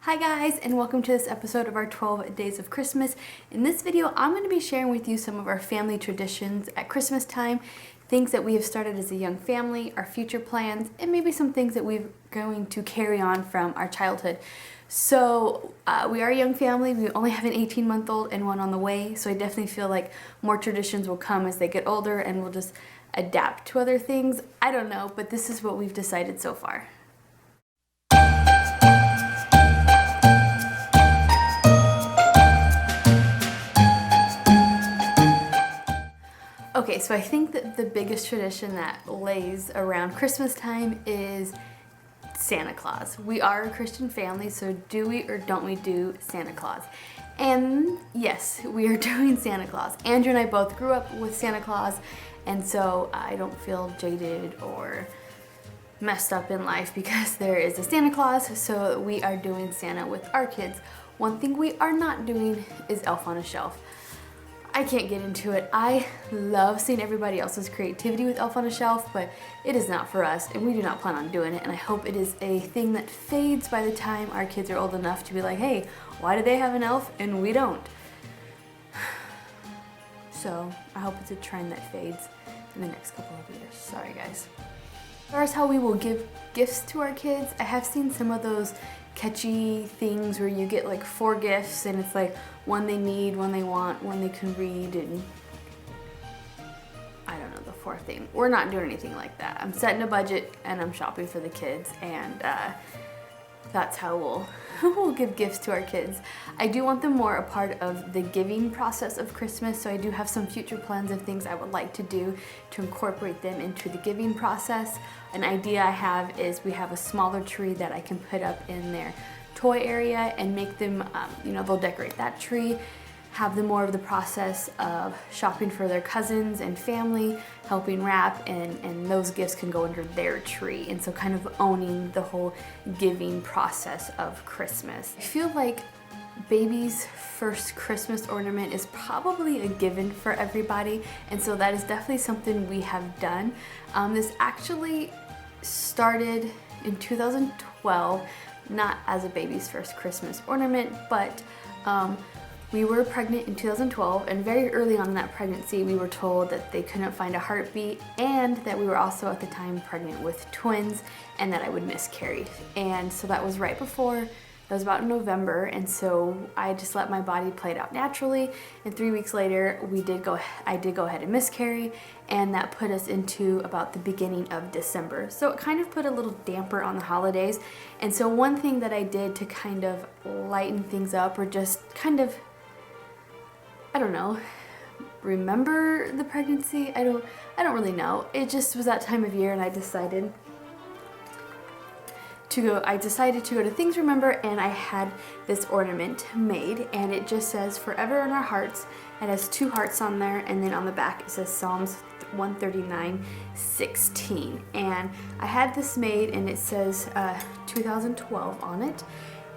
Hi guys, and welcome to this episode of our 12 Days of Christmas. In this video, I'm going to be sharing with you some of our family traditions at Christmas time, things that we have started as a young family, our future plans, and maybe some things that we're going to carry on from our childhood. So we are a young family. We only have an 18-month-old and one on the way, so I definitely feel like more traditions will come as they get older and we'll just adapt to other things. I don't know, but this is what we've decided so far. Okay, so I think that the biggest tradition that lays around Christmas time is Santa Claus. We are a Christian family, so do we or don't we do Santa Claus? And yes, we are doing Santa Claus. Andrew and I both grew up with Santa Claus, and so I don't feel jaded or messed up in life because there is a Santa Claus, so we are doing Santa with our kids. One thing we are not doing is Elf on a Shelf. I can't get into it. I love seeing everybody else's creativity with Elf on a Shelf, but it is not for us, and we do not plan on doing it, and I hope it is a thing that fades by the time our kids are old enough to be like, hey, why do they have an elf and we don't? So I hope it's a trend that fades in the next couple of years. Sorry guys. As far as how we will give gifts to our kids, I have seen some of those catchy things where you get like 4 gifts and it's like one they need, one they want, one they can read, and I don't know the 4th thing. We're not doing anything like that. I'm setting a budget and I'm shopping for the kids, and that's how we'll give gifts to our kids. I do want them more a part of the giving process of Christmas, so I do have some future plans of things I would like to do to incorporate them into the giving process. An idea I have is we have a smaller tree that I can put up in their toy area and make them, they'll decorate that tree, have them more of the process of shopping for their cousins and family, helping wrap, and those gifts can go under their tree. And so kind of owning the whole giving process of Christmas. I feel like baby's first Christmas ornament is probably a given for everybody, and so that is definitely something we have done. This actually started in 2012, not as a baby's first Christmas ornament, but we were pregnant in 2012, and very early on in that pregnancy we were told that they couldn't find a heartbeat, and that we were also at the time pregnant with twins, and that I would miscarry. And so that was right before, that was about in November, and so I just let my body play it out naturally, and 3 weeks later I did go ahead and miscarry, and that put us into about the beginning of December. So it kind of put a little damper on the holidays. And so one thing that I did to kind of lighten things up, or just kind of, I don't know, remember the pregnancy? I don't really know. It just was that time of year, and I decided to go to Things Remember, and I had this ornament made, and it just says forever in our hearts. It has 2 hearts on there, and then on the back it says Psalms 139:16. And I had this made, and it says 2012 on it.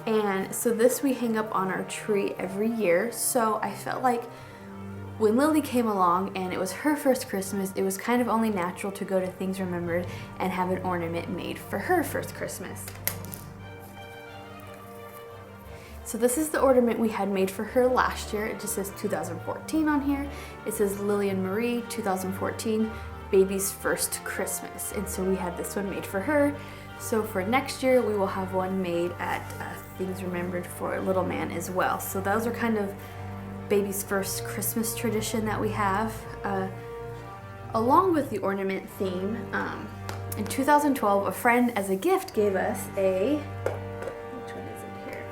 And so this we hang up on our tree every year. So I felt like when Lily came along and it was her first Christmas, it was kind of only natural to go to Things Remembered and have an ornament made for her first Christmas. So this is the ornament we had made for her last year. It just says 2014 on here. It says Lillian Marie 2014, baby's first Christmas. And so we had this one made for her. So for next year, we will have one made at Things Remembered for little man as well. So those are kind of baby's first Christmas tradition that we have. Along with the ornament theme, in 2012, a friend as a gift gave us which one is it here?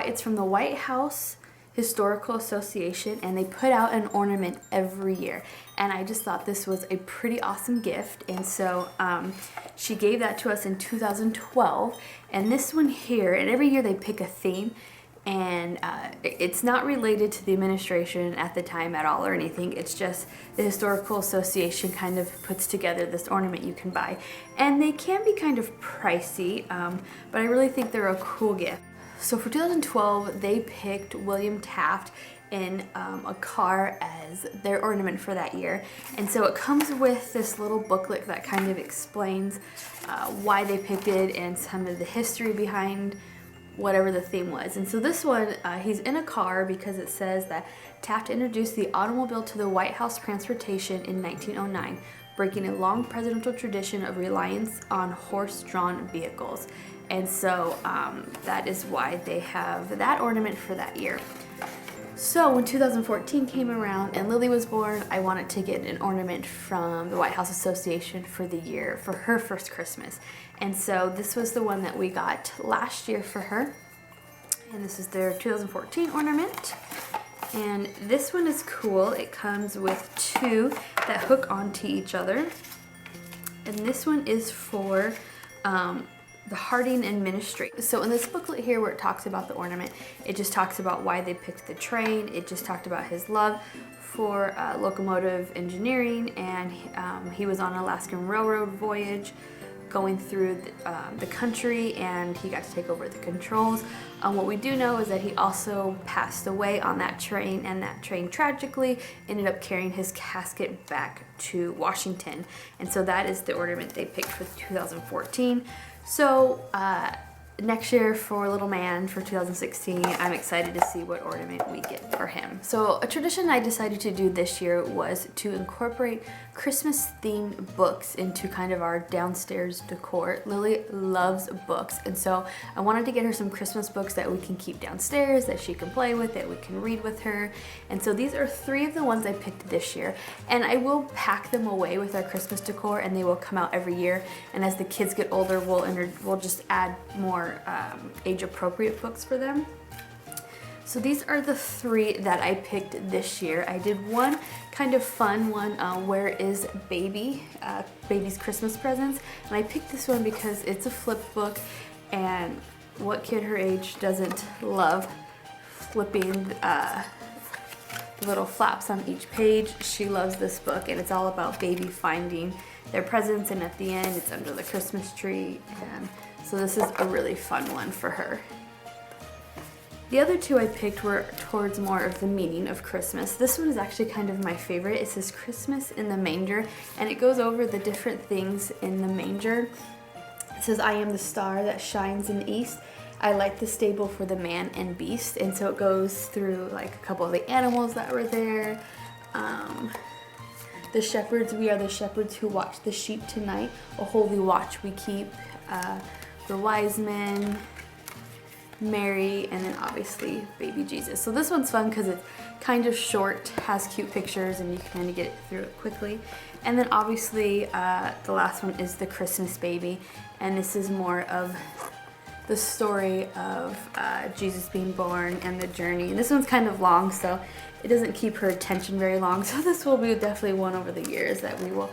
It's from the White House Historical Association, and they put out an ornament every year, and I just thought this was a pretty awesome gift, and so she gave that to us in 2012. And this one here, and every year they pick a theme, and it's not related to the administration at the time at all or anything. It's just the Historical Association kind of puts together this ornament you can buy, and they can be kind of pricey, but I really think they're a cool gift. So for 2012, they picked William Taft, in a car as their ornament for that year. And so it comes with this little booklet that kind of explains why they picked it and some of the history behind whatever the theme was. And so this one, he's in a car because it says that Taft introduced the automobile to the White House transportation in 1909, breaking a long presidential tradition of reliance on horse-drawn vehicles. And so that is why they have that ornament for that year. So when 2014 came around and Lily was born, I wanted to get an ornament from the White House Association for the year for her first Christmas. And so this was the one that we got last year for her. And this is their 2014 ornament. And this one is cool. It comes with two that hook onto each other. And this one is for the Harding administration. So in this booklet here where it talks about the ornament, it just talks about why they picked the train. It just talked about his love for locomotive engineering, and he was on an Alaskan Railroad voyage going through the country, and he got to take over the controls. What we do know is that he also passed away on that train, and that train tragically ended up carrying his casket back to Washington. And so that is the ornament they picked for 2014. So next year for little man for 2016, I'm excited to see what ornament we get for him. So a tradition I decided to do this year was to incorporate Christmas themed books into kind of our downstairs decor. Lily loves books, and so I wanted to get her some Christmas books that we can keep downstairs, that she can play with, that we can read with her. And so these are 3 of the ones I picked this year, and I will pack them away with our Christmas decor, and they will come out every year. And as the kids get older, we'll just add more age-appropriate books for them. So these are the 3 that I picked this year. I did one kind of fun one, Where is Baby? Baby's Christmas Presents. And I picked this one because it's a flip book, and what kid her age doesn't love flipping the little flaps on each page? She loves this book, and it's all about baby finding their presents, and at the end it's under the Christmas tree. And so this is a really fun one for her. The other 2 I picked were towards more of the meaning of Christmas. This one is actually kind of my favorite. It says Christmas in the Manger, and it goes over the different things in the manger. It says, I am the star that shines in the east. I light the stable for the man and beast. And so it goes through like a couple of the animals that were there. The shepherds, we are the shepherds who watch the sheep tonight. A holy watch we keep. The wise men, Mary, and then obviously baby Jesus. So this one's fun because it's kind of short, has cute pictures, and you can kind of get through it quickly. And then obviously the last one is the Christmas baby, and this is more of the story of Jesus being born and the journey. And this one's kind of long, so it doesn't keep her attention very long. So this will be definitely one over the years that we will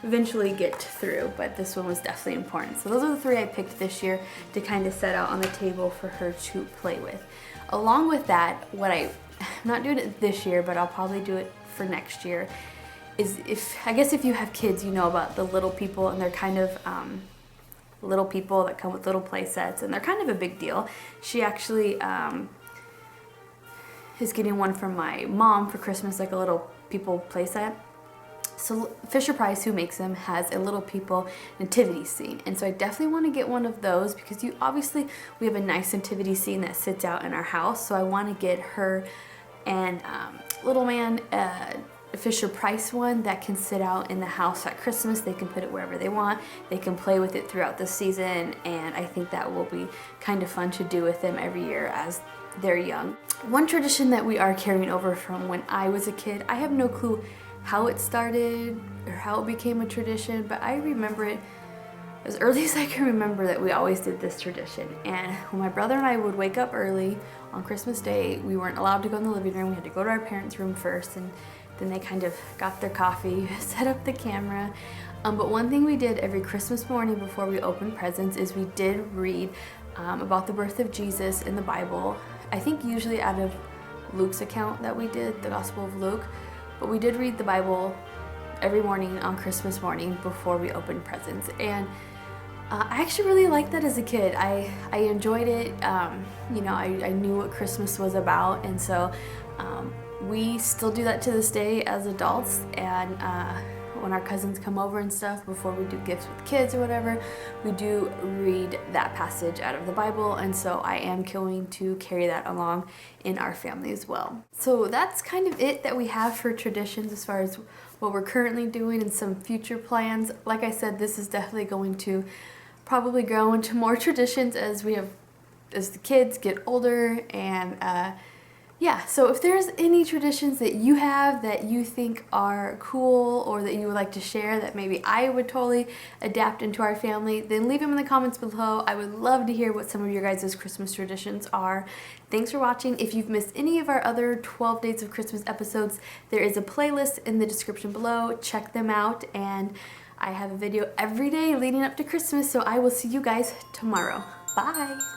eventually get through, but this one was definitely important. So those are the 3 I picked this year to kind of set out on the table for her to play with. Along with that, I'm not doing it this year, but I'll probably do it for next year, is if you have kids, you know about the little people, and they're kind of little people that come with little play sets, and they're kind of a big deal. She actually is getting one from my mom for Christmas, like a little people play set. So Fisher-Price, who makes them, has a little people nativity scene, and so I definitely want to get one of those because we have a nice nativity scene that sits out in our house. So I want to get her and little man a Fisher-Price one that can sit out in the house at Christmas. They can put it wherever they want. They can play with it throughout the season, and I think that will be kind of fun to do with them every year as they're young. One tradition that we are carrying over from when I was a kid, I have no clue how it started or how it became a tradition, but I remember it as early as I can remember that we always did this tradition. And when my brother and I would wake up early on Christmas Day, we weren't allowed to go in the living room. We had to go to our parents' room first, and then they kind of got their coffee, set up the camera. But one thing we did every Christmas morning before we opened presents is we did read about the birth of Jesus in the Bible. I think usually out of Luke's account that we did, the Gospel of Luke. But we did read the Bible every morning on Christmas morning before we opened presents. And I actually really liked that as a kid. I enjoyed it. I knew what Christmas was about. And so we still do that to this day as adults, and when our cousins come over and stuff, before we do gifts with kids or whatever, we do read that passage out of the Bible, and so I am going to carry that along in our family as well. So that's kind of it that we have for traditions as far as what we're currently doing and some future plans. Like I said, this is definitely going to probably grow into more traditions as the kids get older, and yeah, so if there's any traditions that you have that you think are cool or that you would like to share that maybe I would totally adapt into our family, then leave them in the comments below. I would love to hear what some of your guys' Christmas traditions are. Thanks for watching. If you've missed any of our other 12 Days of Christmas episodes, there is a playlist in the description below. Check them out, and I have a video every day leading up to Christmas, so I will see you guys tomorrow. Bye!